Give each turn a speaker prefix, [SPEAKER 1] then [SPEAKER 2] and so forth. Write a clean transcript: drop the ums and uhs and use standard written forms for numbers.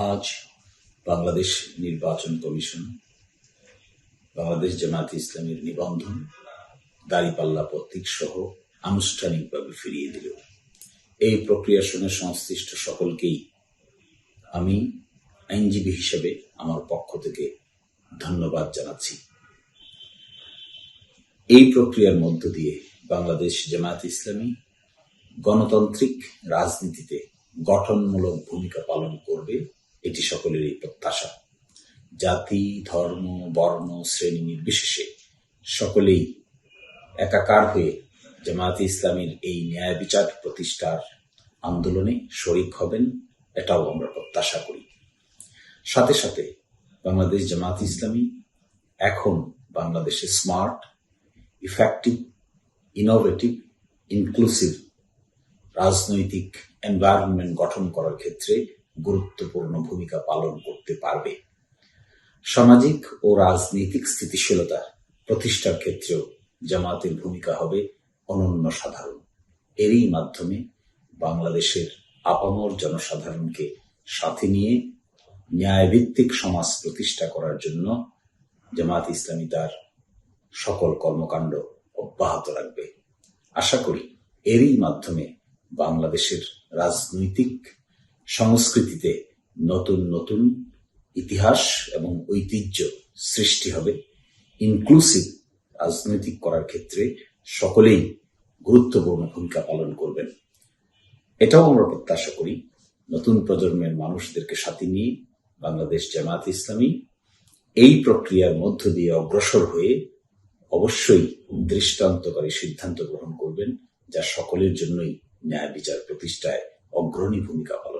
[SPEAKER 1] আজ বাংলাদেশ নির্বাচন কমিশন বাংলাদেশ জামায়াতে ইসলামীর নিবন্ধন দাঁড়িপাল্লা প্রতীক সহ আনুষ্ঠানিকভাবে ফিরিয়ে দিল। এই প্রক্রিয়ার সঙ্গে সংশ্লিষ্ট সকলকেই আমি আইনজীবী হিসেবে আমার পক্ষ থেকে ধন্যবাদ জানাচ্ছি। এই প্রক্রিয়ার মধ্য দিয়ে বাংলাদেশ জামায়াতে ইসলামী গণতান্ত্রিক রাজনীতিতে গঠনমূলক ভূমিকা পালন করবে, এটি সকলেরই প্রত্যাশা। জাতি, ধর্ম, বর্ণ, শ্রেণী নির্বিশেষে সকলেই একাকার হয়ে জামায়াতে ইসলামীর এই ন্যায় বিচার প্রতিষ্ঠার আন্দোলনে শরিক হবেন, এটাও আমরা প্রত্যাশা করি। সাথে সাথে বাংলাদেশ জামায়াতে ইসলামী এখন বাংলাদেশে স্মার্ট, ইফেক্টিভ, ইনোভেটিভ, ইনক্লুসিভ রাজনৈতিক এনভায়রনমেন্ট গঠন করার ক্ষেত্রে গুরুত্বপূর্ণ ভূমিকা পালন করতে পারবে। সামাজিক ও রাজনৈতিক স্থিতিশীলতা প্রতিষ্ঠার ক্ষেত্রেও জামায়াতের ভূমিকা হবে অনন্য সাধারণ। এরই মাধ্যমে বাংলাদেশের আপামর জনসাধারণকে সাথে নিয়ে ন্যায়ভিত্তিক সমাজ প্রতিষ্ঠা করার জন্য জামায়াত ইসলামী তার সকল কর্মকাণ্ড অব্যাহত রাখবে। আশা করি এরই মাধ্যমে বাংলাদেশের রাজনৈতিক সংস্কৃতিতে নতুন নতুন ইতিহাস এবং ঐতিহ্য সৃষ্টি হবে। ইনক্লুসিভ রাজনৈতিক করার ক্ষেত্রে সকলেই গুরুত্বপূর্ণ ভূমিকা পালন করবেন। এটাও আমরা প্রত্যাশা করি নতুন প্রজন্মের মানুষদেরকে সাথে নিয়ে বাংলাদেশ জামায়াতে ইসলামী এই প্রক্রিয়ার মধ্য দিয়ে অগ্রসর হয়ে অবশ্যই দৃষ্টান্তকারী সিদ্ধান্ত গ্রহণ করবেন, যা সকলের জন্যই ন্যায় বিচার প্রতিষ্ঠায় অগ্রণী ভূমিকা পালন